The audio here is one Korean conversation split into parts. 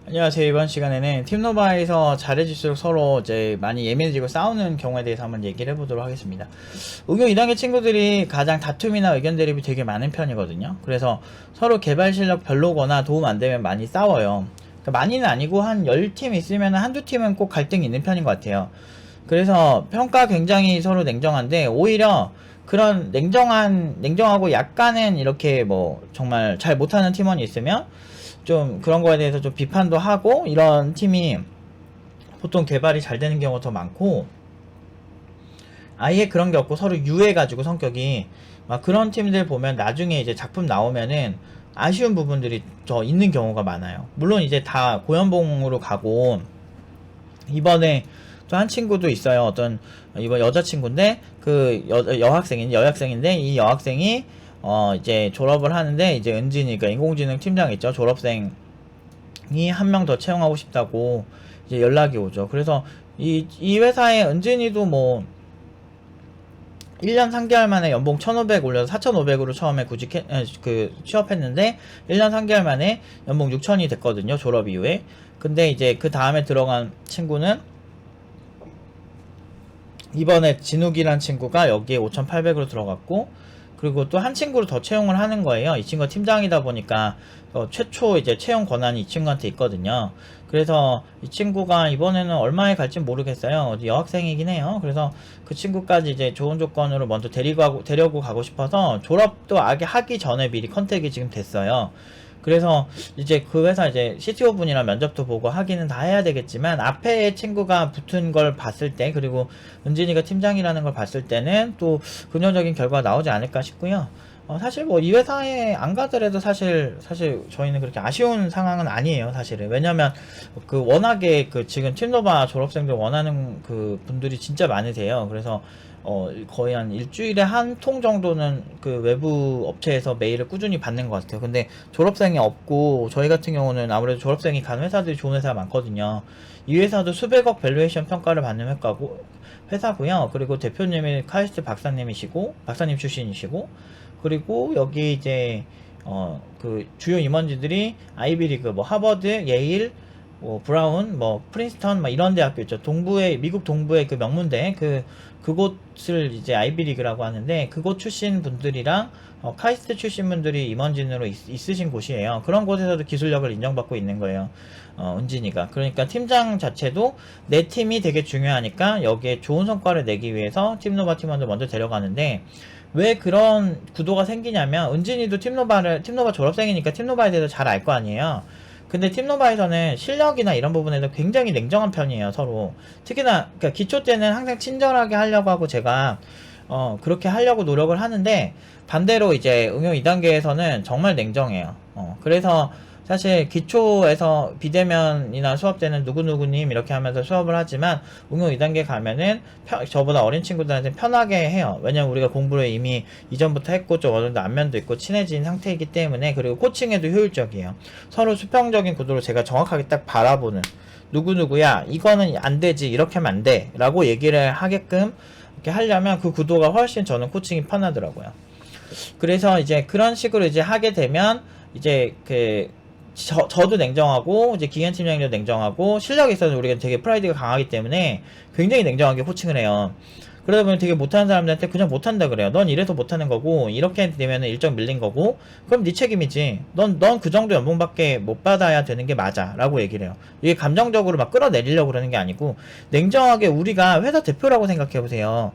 안녕하세요. 이번 시간에는 팀노바에서 잘해질수록 서로 이제 많이 예민해지고 싸우는 경우에 대해서 한번 얘기를 해보도록 하겠습니다. 응용 2단계 친구들이 가장 다툼이나 의견 대립이 되게 많은 편이거든요. 그래서 서로 개발 실력 별로거나 도움 안 되면 많이 싸워요. 그러니까 많이는 아니고 한 10팀 있으면 한두 팀은 꼭 갈등이 있는 편인 것 같아요. 그래서 평가 굉장히 서로 냉정한데 오히려 그런 냉정하고 약간은 이렇게 뭐 정말 잘 못하는 팀원이 있으면 좀 그런 거에 대해서 좀 비판도 하고 이런 팀이 보통 개발이 잘 되는 경우가 더 많고, 아예 그런 게 없고 서로 유해가지고 성격이 막 그런 팀들 보면 나중에 이제 작품 나오면은 아쉬운 부분들이 더 있는 경우가 많아요. 물론 이제 다 고연봉으로 가고, 이번에 또 한 친구도 있어요. 어떤 이번 여자친구인데 그 여학생인데 이 여학생이 이제 졸업을 하는데 이제 은진이, 그러니까 인공지능 팀장 있죠, 졸업생이 한 명 더 채용하고 싶다고 이제 연락이 오죠. 그래서 이 회사에 은진이도 뭐 1년 3개월 만에 연봉 1,500 올려서 4,500으로 처음에 취업했는데 1년 3개월 만에 연봉 6,000이 됐거든요, 졸업 이후에. 근데 이제 그 다음에 들어간 친구는 이번에 진욱이란 친구가 여기에 5,800으로 들어갔고, 그리고 또 한 친구를 더 채용을 하는 거예요. 이 친구가 팀장이다 보니까 최초 이제 채용 권한이 이 친구한테 있거든요. 그래서 이 친구가 이번에는 얼마에 갈지 모르겠어요. 여학생이긴 해요. 그래서 그 친구까지 이제 좋은 조건으로 먼저 데려고 가고 싶어서 졸업도 아예 하기 전에 미리 컨택이 지금 됐어요. 그래서 이제 그 회사 이제 CTO 분이랑 면접도 보고 하기는 다 해야 되겠지만, 앞에 친구가 붙은 걸 봤을 때, 그리고 은진이가 팀장이라는 걸 봤을 때는 또 긍정적인 결과가 나오지 않을까 싶고요. 사실 뭐 이 회사에 안 가더라도 사실 저희는 그렇게 아쉬운 상황은 아니에요, 사실은. 왜냐면 그 워낙에 그 지금 팀노바 졸업생들 원하는 그 분들이 진짜 많으세요. 그래서 거의 한 일주일에 한 통 정도는 그 외부 업체에서 메일을 꾸준히 받는 것 같아요. 근데 졸업생이 없고, 저희 같은 경우는 아무래도 졸업생이 가는 회사들이 좋은 회사가 많거든요. 이 회사도 수백억 밸류에이션 평가를 받는 회사고요. 그리고 대표님이 카이스트 박사님 출신이시고, 그리고 여기 이제 그 주요 임원진들이 아이비리그, 뭐 하버드, 예일, 뭐 브라운, 뭐 프린스턴, 막 이런 대학교 있죠. 미국 동부의 그 명문대, 그곳을 이제 아이비리그라고 하는데, 그곳 출신 분들이랑 카이스트 출신 분들이 임원진으로 있으신 곳이에요. 그런 곳에서도 기술력을 인정받고 있는 거예요, 은진이가. 그러니까 팀장 자체도 내 팀이 되게 중요하니까 여기에 좋은 성과를 내기 위해서 팀노바 팀원들 먼저 데려가는데, 왜 그런 구도가 생기냐면, 은진이도 팀노바 졸업생이니까 팀노바에 대해서 잘 알 거 아니에요. 근데 팀노바에서는 실력이나 이런 부분에서 굉장히 냉정한 편이에요, 서로. 특히나 그러니까 기초 때는 항상 친절하게 하려고 하고, 제가 그렇게 하려고 노력을 하는데, 반대로 이제 응용 2단계에서는 정말 냉정해요. 그래서 사실 기초에서 비대면이나 수업 때는 누구누구님 이렇게 하면서 수업을 하지만, 응용 2단계 가면은 저보다 어린 친구들한테 편하게 해요. 왜냐면 우리가 공부를 이미 이전부터 했고 좀 어느 정도 안면도 있고 친해진 상태이기 때문에. 그리고 코칭에도 효율적이에요. 서로 수평적인 구도로 제가 정확하게 딱 바라보는, 누구누구야 이거는 안 되지, 이렇게 하면 안 돼 라고 얘기를 하게끔 이렇게 하려면 그 구도가 훨씬 저는 코칭이 편하더라고요. 그래서 이제 그런 식으로 이제 하게 되면, 이제 저도 냉정하고, 이제 기현 팀장님도 냉정하고, 실력에 있어서 우리가 되게 프라이드가 강하기 때문에 굉장히 냉정하게 코칭을 해요. 그러다 보면 되게 못하는 사람들한테 그냥 못한다 그래요. 넌 이래서 못하는 거고, 이렇게 되면 일정 밀린 거고, 그럼 네 책임이지. 넌 그 정도 연봉밖에 못 받아야 되는 게 맞아 라고 얘기를 해요. 이게 감정적으로 막 끌어내리려고 그러는 게 아니고, 냉정하게 우리가 회사 대표라고 생각해 보세요.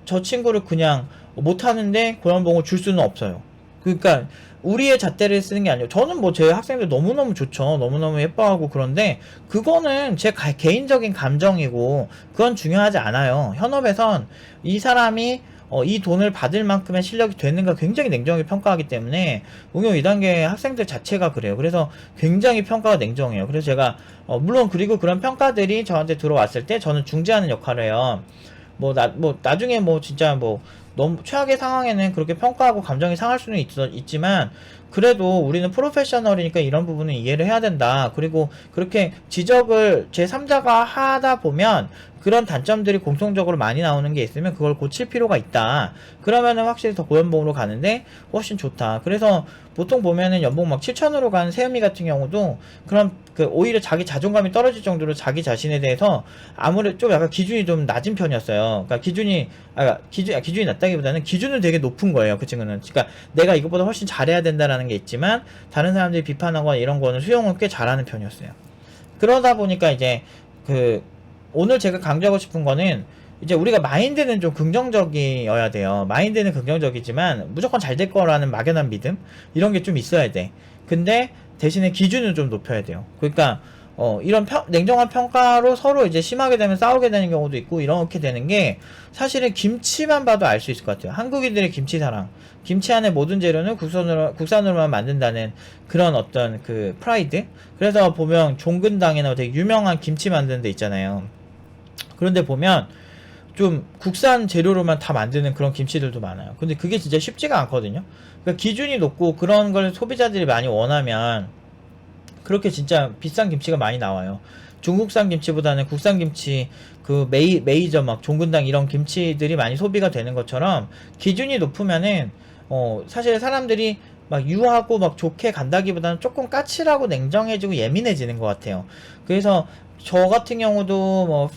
저 친구를 그냥 못하는데 고연봉을 줄 수는 없어요. 그러니까 우리의 잣대를 쓰는 게 아니고, 저는 뭐 제 학생들 너무너무 좋죠. 너무너무 예뻐하고. 그런데 그거는 제 개인적인 감정이고 그건 중요하지 않아요. 현업에선 이 사람이 이 돈을 받을 만큼의 실력이 되는가 굉장히 냉정하게 평가하기 때문에, 응용 2단계 학생들 자체가 그래요. 그래서 굉장히 평가가 냉정해요. 그래서 제가 물론, 그리고 그런 평가들이 저한테 들어왔을 때 저는 중재하는 역할을 해요. 나중에 진짜 너무 최악의 상황에는 그렇게 평가하고 감정이 상할 수는 있지만, 그래도 우리는 프로페셔널이니까 이런 부분은 이해를 해야 된다. 그리고 그렇게 지적을 제3자가 하다 보면 그런 단점들이 공통적으로 많이 나오는 게 있으면 그걸 고칠 필요가 있다. 그러면은 확실히 더 고연봉으로 가는데 훨씬 좋다. 그래서 보통 보면은 연봉 막 7천으로 간 세은미 같은 경우도 그런 그 오히려 자기 자존감이 떨어질 정도로 자기 자신에 대해서 아무래도 좀 약간 기준이 좀 낮은 편이었어요. 그러니까 기준이 낮다기보다는 기준은 되게 높은 거예요. 그 친구는. 그러니까 내가 이것보다 훨씬 잘해야 된다라는 게 있지만 다른 사람들이 비판하거나 이런 거는 수용을 꽤 잘하는 편이었어요. 그러다 보니까 이제 그 오늘 제가 강조하고 싶은 거는 이제 우리가 마인드는 좀 긍정적이어야 돼요. 마인드는 긍정적이지만 무조건 잘 될 거라는 막연한 믿음 이런 게 좀 있어야 돼. 근데 대신에 기준은 좀 높여야 돼요. 그러니까 이런 냉정한 평가로 서로 이제 심하게 되면 싸우게 되는 경우도 있고 이렇게 되는 게 사실은 김치만 봐도 알 수 있을 것 같아요. 한국인들의 김치 사랑. 김치 안에 모든 재료는 국산으로만 만든다는 그런 어떤 그 프라이드. 그래서 보면 종근당이나 되게 유명한 김치 만드는 데 있잖아요. 그런데 보면 좀 국산 재료로만 다 만드는 그런 김치들도 많아요. 근데 그게 진짜 쉽지가 않거든요. 그러니까 기준이 높고 그런 걸 소비자들이 많이 원하면 그렇게 진짜 비싼 김치가 많이 나와요. 중국산 김치보다는 국산 김치 그 메이저 막 종근당 이런 김치들이 많이 소비가 되는 것처럼 기준이 높으면은 사실 사람들이 막 유하고 막 좋게 간다기보다는 조금 까칠하고 냉정해지고 예민해지는 것 같아요. 그래서 저 같은 경우도 뭐,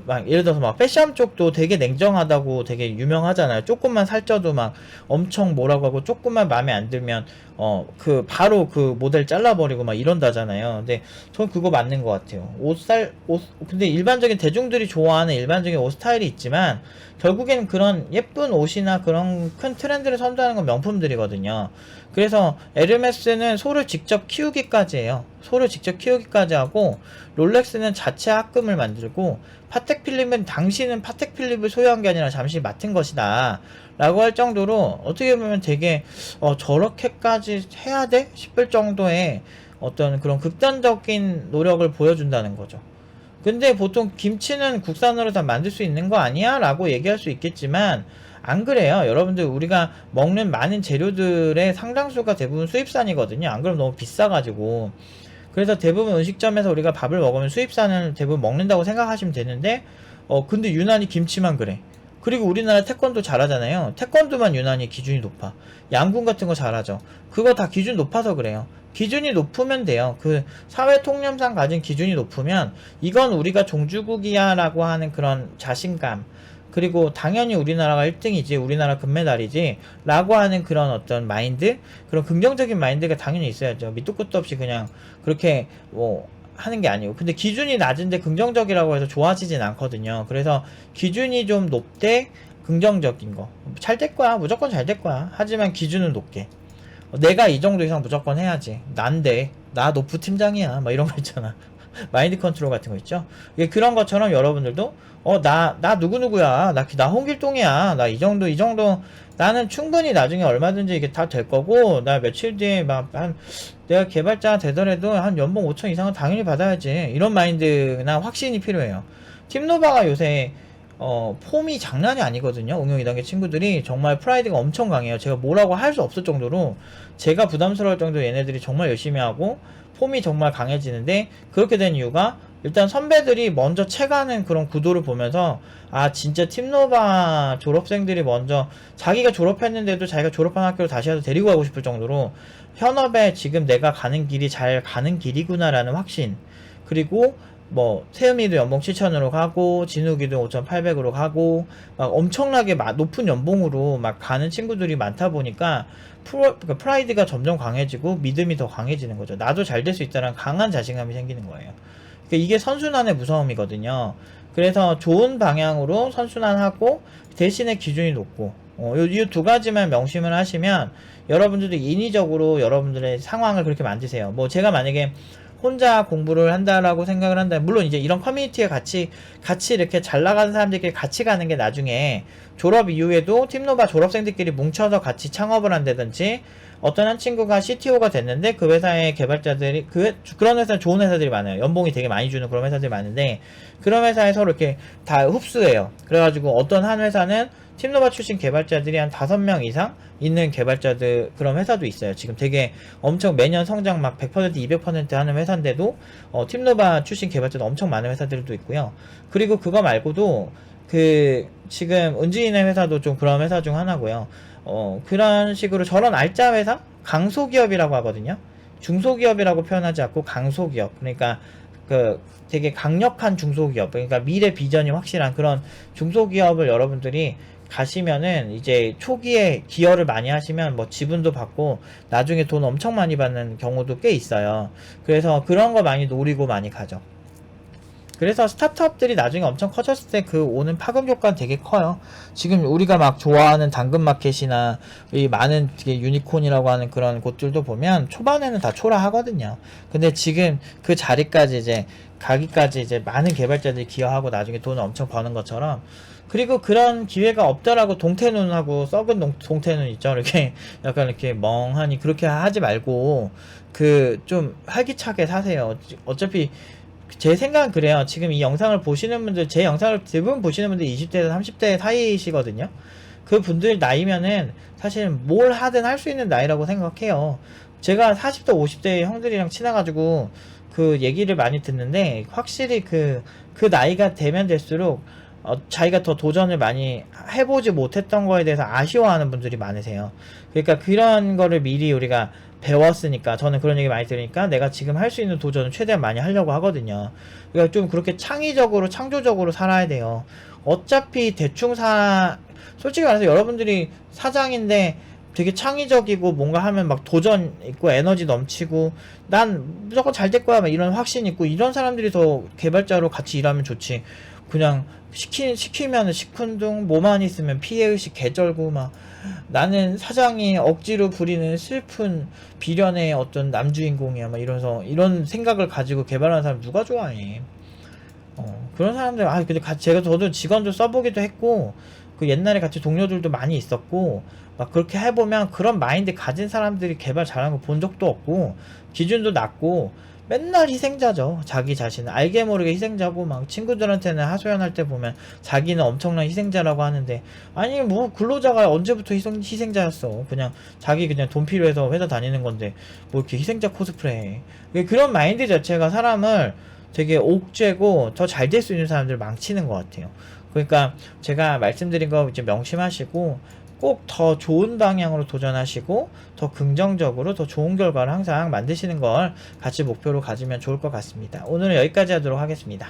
막, 예를 들어서 막, 패션 쪽도 되게 냉정하다고 되게 유명하잖아요. 조금만 살쪄도 막, 엄청 뭐라고 하고, 조금만 마음에 안 들면, 바로 그 모델 잘라버리고 막 이런다잖아요. 근데, 전 그거 맞는 것 같아요. 근데 일반적인 대중들이 좋아하는 일반적인 옷 스타일이 있지만, 결국에는 그런 예쁜 옷이나 그런 큰 트렌드를 선도하는 건 명품들이거든요. 그래서 에르메스는 소를 직접 키우기까지 해요. 소를 직접 키우기까지 하고 롤렉스는 자체 합금을 만들고 파텍 필립은 당신은 파텍 필립을 소유한 게 아니라 잠시 맡은 것이다 라고 할 정도로 어떻게 보면 되게 저렇게까지 해야 돼? 싶을 정도의 어떤 그런 극단적인 노력을 보여준다는 거죠. 근데 보통 김치는 국산으로 다 만들 수 있는 거 아니야? 라고 얘기할 수 있겠지만 안 그래요. 여러분들 우리가 먹는 많은 재료들의 상당수가 대부분 수입산이거든요. 안 그러면 너무 비싸가지고. 그래서 대부분 음식점에서 우리가 밥을 먹으면 수입산을 대부분 먹는다고 생각하시면 되는데 근데 유난히 김치만 그래. 그리고 우리나라 태권도 잘하잖아요. 태권도만 유난히 기준이 높아. 양궁 같은 거 잘하죠. 그거 다 기준 높아서 그래요. 기준이 높으면 돼요. 그 사회 통념상 가진 기준이 높으면 이건 우리가 종주국이야 라고 하는 그런 자신감, 그리고 당연히 우리나라가 1등이지, 우리나라 금메달이지 라고 하는 그런 어떤 마인드, 그런 긍정적인 마인드가 당연히 있어야죠. 밑도 끝도 없이 그냥 그렇게 뭐 하는 게 아니고. 근데 기준이 낮은데 긍정적이라고 해서 좋아지진 않거든요. 그래서 기준이 좀 높되 긍정적인 거 잘 될 거야, 무조건 잘 될 거야. 하지만 기준은 높게, 내가 이 정도 이상 무조건 해야지, 난데 나 노프 팀장이야 막 이런 거 있잖아. 마인드 컨트롤 같은 거 있죠. 이게 그런 것처럼 여러분들도 나 누구누구야, 나 홍길동이야, 나 이 정도 나는 충분히 나중에 얼마든지 이게 다 될 거고, 나 며칠 뒤에 내가 개발자 되더라도 한 연봉 5천 이상은 당연히 받아야지, 이런 마인드나 확신이 필요해요. 팀노바가 요새 폼이 장난이 아니거든요. 응용 2단계 친구들이 정말 프라이드가 엄청 강해요. 제가 뭐라고 할 수 없을 정도로, 제가 부담스러울 정도로 얘네들이 정말 열심히 하고 폼이 정말 강해지는데, 그렇게 된 이유가 일단 선배들이 먼저 채가는 그런 구도를 보면서 진짜 팀노바 졸업생들이 먼저 자기가 졸업했는데도 자기가 졸업한 학교로 다시 와서 데리고 가고 싶을 정도로 현업에 지금 내가 가는 길이 잘 가는 길이구나 라는 확신, 그리고 뭐 세음이도 연봉 7천으로 가고 진욱이도 5,800으로 가고 막 엄청나게 높은 연봉으로 막 가는 친구들이 많다 보니까 그러니까 프라이드가 점점 강해지고 믿음이 더 강해지는 거죠. 나도 잘 될 수 있다는 강한 자신감이 생기는 거예요. 그러니까 이게 선순환의 무서움이거든요. 그래서 좋은 방향으로 선순환하고 대신에 기준이 높고, 이 두 가지만 명심을 하시면 여러분들도 인위적으로 여러분들의 상황을 그렇게 만드세요. 뭐 제가 만약에 혼자 공부를 한다라고 생각을 한다, 물론 이제 이런 커뮤니티에 같이 이렇게 잘 나가는 사람들끼리 같이 가는 게 나중에 졸업 이후에도 팀노바 졸업생들끼리 뭉쳐서 같이 창업을 한다든지, 어떤 한 친구가 CTO가 됐는데 그 회사의 개발자들이 그런 회사, 좋은 회사들이 많아요. 연봉이 되게 많이 주는 그런 회사들이 많은데, 그런 회사에 서로 이렇게 다 흡수해요. 그래가지고 어떤 한 회사는 팀노바 출신 개발자들이 한 5명 이상 있는 개발자들 그런 회사도 있어요. 지금 되게 엄청 매년 성장 막 100% 200% 하는 회사인데도 팀노바 출신 개발자도 엄청 많은 회사들도 있고요. 그리고 그거 말고도 그 지금 은지인의 회사도 좀 그런 회사 중 하나고요. 그런 식으로 저런 알짜 회사 강소기업이라고 하거든요. 중소기업이라고 표현하지 않고 강소기업, 그러니까 그 되게 강력한 중소기업, 그러니까 미래 비전이 확실한 그런 중소기업을 여러분들이 가시면은 이제 초기에 기여를 많이 하시면 뭐 지분도 받고 나중에 돈 엄청 많이 받는 경우도 꽤 있어요. 그래서 그런 거 많이 노리고 많이 가죠. 그래서 스타트업들이 나중에 엄청 커졌을 때 그 오는 파급 효과는 되게 커요. 지금 우리가 막 좋아하는 당근마켓이나 이 많은 유니콘이라고 하는 그런 곳들도 보면 초반에는 다 초라하거든요. 근데 지금 그 자리까지 이제 가기까지 이제 많은 개발자들이 기여하고 나중에 돈을 엄청 버는 것처럼, 그리고 그런 기회가 없더라고 동태눈하고 썩은 동태눈 있죠. 이렇게 약간 이렇게 멍하니 그렇게 하지 말고 그 좀 활기차게 사세요. 어차피 제 생각은 그래요. 지금 이 영상을 보시는 분들, 제 영상을 대부분 보시는 분들 20대에서 30대 사이시거든요. 그 분들 나이면은 사실 뭘 하든 할 수 있는 나이라고 생각해요. 제가 40대, 50대 형들이랑 친해가지고 그 얘기를 많이 듣는데, 확실히 그 나이가 되면 될수록 자기가 더 도전을 많이 해보지 못했던 거에 대해서 아쉬워하는 분들이 많으세요. 그러니까 그런 거를 미리 우리가 배웠으니까, 저는 그런 얘기 많이 들으니까 내가 지금 할 수 있는 도전을 최대한 많이 하려고 하거든요. 그러니까 좀 그렇게 창의적으로, 창조적으로 살아야 돼요. 어차피 솔직히 말해서 여러분들이 사장인데 되게 창의적이고 뭔가 하면 막 도전 있고 에너지 넘치고 난 무조건 잘 될 거야 막 이런 확신 있고 이런 사람들이 더 개발자로 같이 일하면 좋지. 그냥 시키면 시큰둥, 뭐만 있으면 피해의식 개쩔고 막 나는 사장이 억지로 부리는 슬픈 비련의 어떤 남주인공이야 막 이러면서 이런 생각을 가지고 개발하는 사람 누가 좋아해. 그런 사람들, 근데 저도 직원도 써보기도 했고, 그 옛날에 같이 동료들도 많이 있었고, 막 그렇게 해보면 그런 마인드 가진 사람들이 개발 잘하는 거 본 적도 없고, 기준도 낮고, 맨날 희생자죠. 자기 자신은 알게 모르게 희생자고, 막 친구들한테는 하소연할 때 보면 자기는 엄청난 희생자라고 하는데, 아니 뭐 근로자가 언제부터 희생자였어. 그냥 자기 그냥 돈 필요해서 회사 다니는 건데 뭐 이렇게 희생자 코스프레 해. 그런 마인드 자체가 사람을 되게 옥죄고 더 잘 될 수 있는 사람들 망치는 것 같아요. 그러니까 제가 말씀드린 거 이제 명심하시고 꼭 더 좋은 방향으로 도전하시고 더 긍정적으로 더 좋은 결과를 항상 만드시는 걸 같이 목표로 가지면 좋을 것 같습니다. 오늘은 여기까지 하도록 하겠습니다.